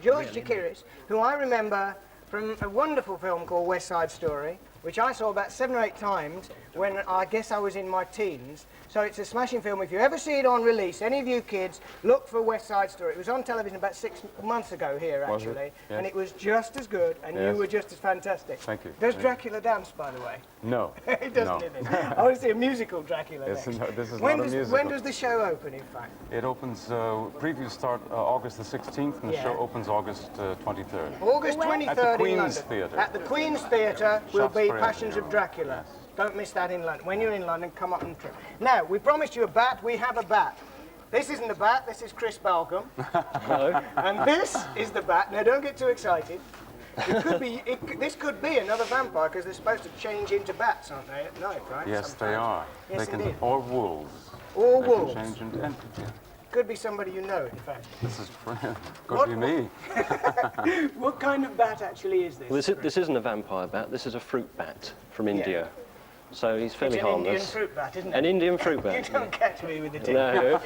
George Chakiris, who I remember from a wonderful film called West Side Story, which I saw about 7 or 8 times when I guess I was in my teens. So it's a smashing film. If you ever see it on release, any of you kids, look for West Side Story. It was on television about 6 months ago here, actually. Yes. And it was just as good, and you were just as fantastic. Thank you. Does Dracula dance, by the way? No. It doesn't, in it. I want to see a musical Dracula next. No, this is when not does, a musical. When does the show open, in fact? It opens, previews start August the 16th, and the show opens August 23rd. August 23rd at the in Queen's London. Theatre. At the Queen's Theatre will be Shaftesbury, Passions of Dracula. Yes. Don't miss that in London. When you're in London, come up and trip. Now, we promised you a bat. We have a bat. This isn't a bat. This is Chris Balcombe. Hello. And this is the bat. Now, don't get too excited. It could be. This could be another vampire because they're supposed to change into bats, aren't they, at night, right? Yes, Sometimes. they are. Yes, they can, indeed. or wolves. Or they wolves. Can change into, Could be somebody you know, in fact. This is could be me. What kind of bat actually is this? Well, this isn't a vampire bat. This is a fruit bat from India. So he's fairly harmless. It's an Indian fruit bat, isn't it? An Indian fruit bat. You don't catch me with the tip. No.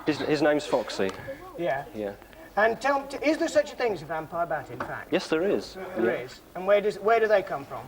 His name's Foxy. Yeah. Yeah. And tell me, is there such a thing as a vampire bat, in fact? Yes, there is. There is. And where do they come from?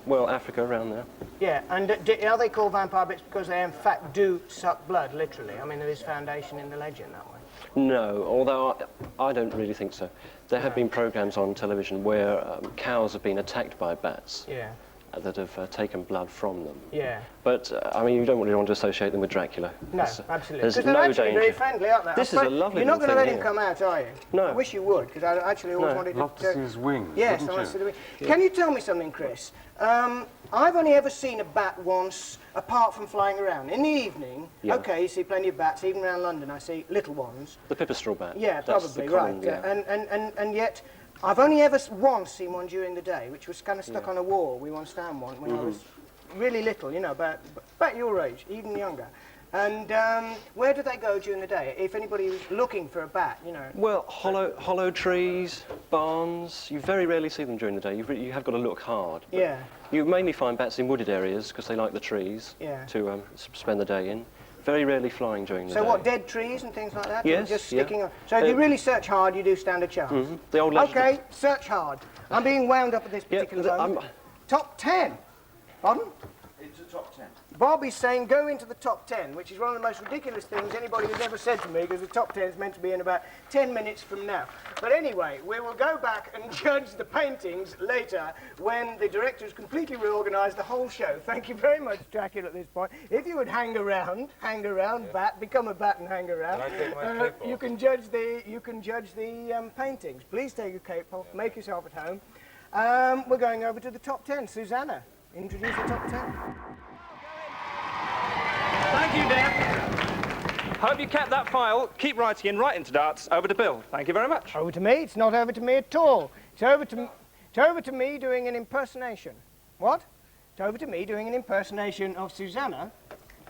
Well, Africa, around there. Yeah, and are they called vampire bats because they, in fact, do suck blood, literally? I mean, there is foundation in the legend that way. No, although I don't really think so. There have been programs on television where cows have been attacked by bats. Yeah. That have taken blood from them. Yeah. But, I mean, you don't really want to associate them with Dracula. No, absolutely. There's they're no actually danger. very friendly, aren't they? This is a lovely You're not going to thing let him come out, are you? No. I wish you would, because I actually always wanted Love to see his wings. Yes, I want to see the wings. Can you tell me something, Chris? I've only ever seen a bat once, apart from flying around. In the evening, okay, you see plenty of bats, even around London I see little ones. The pipistrelle bat. Yeah, That's probably, the common, right. Yeah. And yet, I've only ever once seen one during the day, which was kind of stuck on a wall. We once found one when I was really little, you know, about your age, even younger. And where do they go during the day? If anybody was looking for a bat, you know. Well, hollow trees, barns. You very rarely see them during the day. You have got to look hard. Yeah. You mainly find bats in wooded areas because they like the trees to spend the day in. Very rarely flying during the day. So what, dead trees and things like that? Yes, just sticking on. So if you really search hard, you do stand a chance. The old legend. Okay, search hard. I'm being wound up at this particular moment. Top 10. Pardon? It's a top 10. Bobby's saying go into the top 10, which is one of the most ridiculous things anybody has ever said to me, because the top 10 is meant to be in about 10 minutes from now. But anyway, we will go back and judge the paintings later when the director has completely reorganised the whole show. Thank you very much, Dracula, at this point. If you would hang around, bat, become a bat and hang around. You can judge the paintings. Please take your cape off, make yourself at home. We're going over to the top 10. Susanna, introduce the top 10. Thank you, Dan. Hope you kept that file. Keep writing in right into darts. Over to Bill. Thank you very much. Over to me? It's not over to me at all. It's over to me doing an impersonation. What? It's over to me doing an impersonation of Susanna,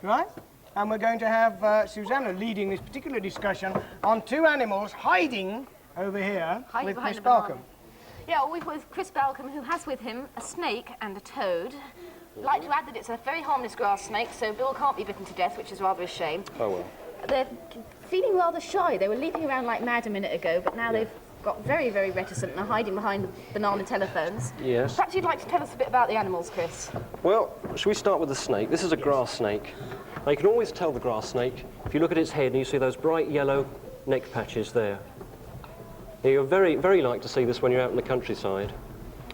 right? And we're going to have Susanna leading this particular discussion on two animals hiding over here with Chris Balcombe. Yeah, well, we've with Chris Balcombe, who has with him a snake and a toad. I'd like to add that it's a very harmless grass snake, so Bill can't be bitten to death, which is rather a shame. Oh, well. They're feeling rather shy. They were leaping around like mad a minute ago, but now they've got very, very reticent and are hiding behind the banana telephones. Yes. Perhaps you'd like to tell us a bit about the animals, Chris. Well, shall we start with the snake? This is a grass snake. Now, you can always tell the grass snake if you look at its head and you see those bright yellow neck patches there. Now, you're very, very like to see this when you're out in the countryside,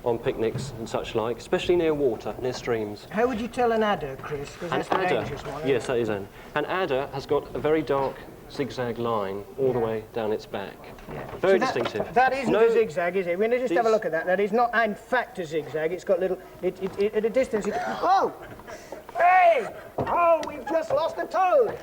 on picnics and such like, especially near water, near streams. How would you tell an adder, Chris? Because that's the dangerous one. Yes, that is an. An adder has got a very dark zigzag line all the way down its back. Yeah. Very distinctive. That isn't a zigzag, is it? We're going to just have a look at that. That is not, in fact, a zigzag. It's got little... at a distance... Oh! Hey! Oh, we've just lost a toad.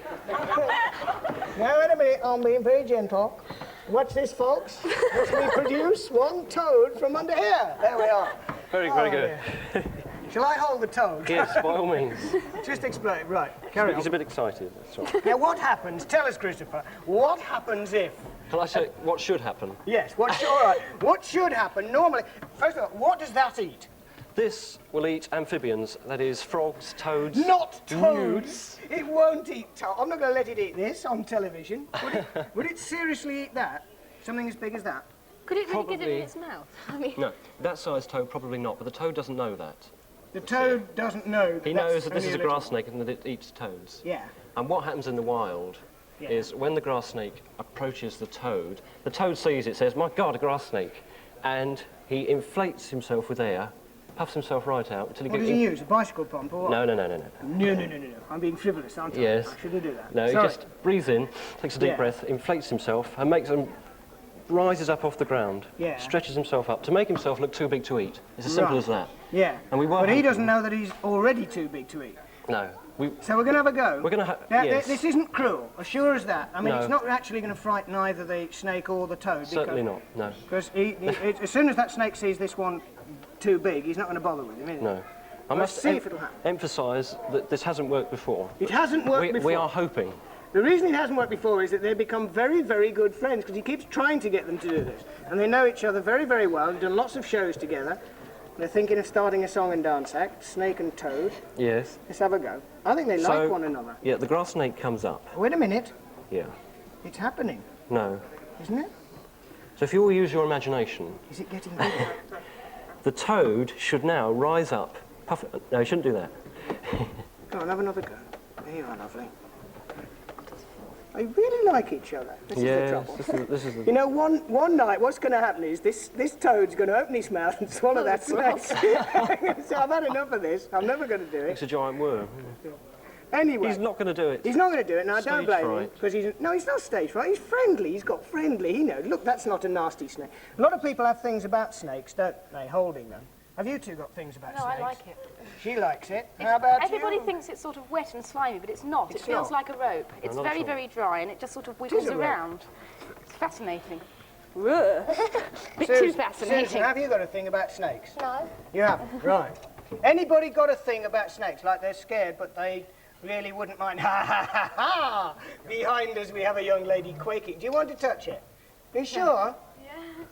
Now, wait a minute. I'm being very gentle. Watch this, folks. Let's reproduce one toad from under here. There we are. Very, very good. Yeah. Shall I hold the toad? Yes, by all means. Just explain. Right, carry on. He's a bit excited, that's right. Now, what happens? Tell us, Christopher. What happens if... Shall I say what should happen? Yes, all right. What should happen normally? First of all, what does that eat? This will eat amphibians, that is, frogs, toads... Not toads! It won't eat toads. I'm not going to let it eat this on television. Would it seriously eat that? Something as big as that? Could it really get it in Probably- its mouth? I mean, No, that size toad probably not, but the toad doesn't know that. The toad doesn't know. He that's knows that this only is a little- grass snake and that it eats toads. Yeah. And what happens in the wild is when the grass snake approaches the toad sees it, says, "My God, a grass snake," and he inflates himself with air, puffs himself right out until he What gets... does he use? A bicycle pump or what? No. No. I'm being frivolous, aren't I? Yes. I shouldn't do that. No, he Sorry. just breathes in, takes a deep Yeah. breath, inflates himself, and rises up off the ground, Yeah. stretches himself up to make himself look too big to eat. It's as simple Right. as that. Yeah. And we were But he hoping- doesn't know that he's already too big to eat. No, So we're going to have a go. We're gonna Now, yes. This isn't cruel, as sure as that. I mean, No. it's not actually going to frighten either the snake or the toad. certainly not. No, Because as soon as that snake sees this one too big, he's not going to bother with him, is he? no. I Let's must see if it'll happen. emphasise that this hasn't worked before. It hasn't worked before. We are hoping. The reason it hasn't worked before is that they've become very, very good friends because he keeps trying to get them to do this. And they know each other very, very well. They've done lots of shows together. They're thinking of starting a song and dance act, Snake and Toad. Yes. Let's have a go. I think they like one another. Yeah, the grass snake comes up. Wait a minute. Yeah. It's happening, No. isn't it? So if you all use your imagination, Is it getting bigger? the toad should now rise up. Puff. No, he shouldn't do that. Go on, have another go. There you are, lovely. They really like each other. This is the trouble. This is the... You know, one night, what's going to happen is this toad's going to open his mouth and swallow that snake. So I've had enough of this. I'm never going to do It's it. a giant worm. Anyway, He's not going to do it. he's not going to do it, and I don't Stage blame him fright. because he's not stage fright. He's friendly. He's got friendly. He knows. Look, that's not a nasty snake. A lot of people have things about snakes, don't they? Holding them. Have you two got things about no, snakes? I like it. She likes it. How about Everybody you? thinks it's sort of wet and slimy, but it's not. It's It feels not. like a rope. It's not at very, all. very dry, and it just sort of is wiggles a rope. around. It's fascinating. Bit too Susan, fascinating. have you got a thing about snakes? No. You haven't? Right. Anybody got a thing about snakes? Like they're scared, but they really wouldn't mind. Ha ha ha ha! Behind us we have a young lady quaking. Do you want to touch it? Are you sure?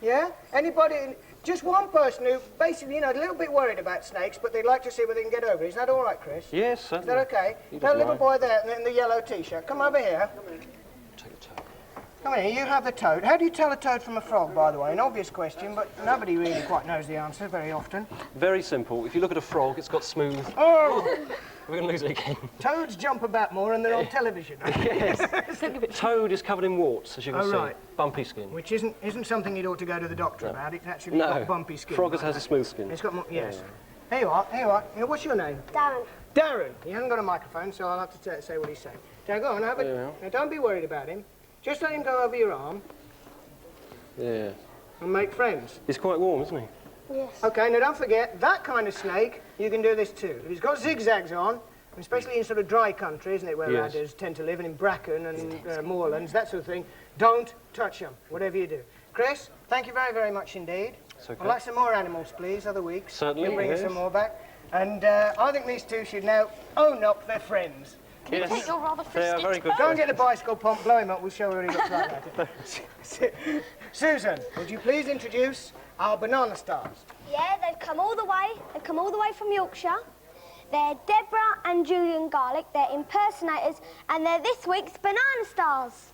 Yeah? Anybody? Just one person who basically, you know, a little bit worried about snakes, but they'd like to see whether they can get over it. Is that all right, Chris? Yes, Is certainly. that okay? He That doesn't little mind. boy there in the yellow T-shirt. Come over here. Take a toad. Come here, you have the toad. How do you tell a toad from a frog, by the way? An obvious question, but nobody really quite knows the answer very often. Very simple. If you look at a frog, it's got smooth... Oh! We're going to lose it again. Toads jump about more and they're on television. Toad is covered in warts, as you can Oh, see. right. Bumpy skin. Which isn't something you'd ought to go to the doctor about. It's actually No. got bumpy skin. Frog like has a that. smooth skin. It's got more, yes. Here you are, here you are. Here, what's your name? Darren. Darren. He hasn't got a microphone, so I'll have to say what he's saying. Now go on, have Yeah. Now don't be worried about him. Just let him go over your arm Yeah. and make friends. He's quite warm, isn't he? Yes. Okay, now don't forget, that kind of snake, you can do this too. If he's got zigzags on, and especially in sort of dry country, isn't it, where Yes. ladders tend to live, and in bracken and moorlands, that sort of thing, don't touch them, whatever you do. Chris, thank you very, very much indeed. It's okay. I'd like some more animals, please, other weeks. Certainly, You'll bring us yes. some more back. And I think these two should now own up their friends. I think you're rather They are frisky. very good. Go and get the bicycle pump, blow him up, we'll show you what he looks like later. Susan, would you please introduce our banana stars? Yeah, they've come all the way. They've come all the way from Yorkshire. They're Deborah and Julian Garlick. They're impersonators, and they're this week's Banana Stars.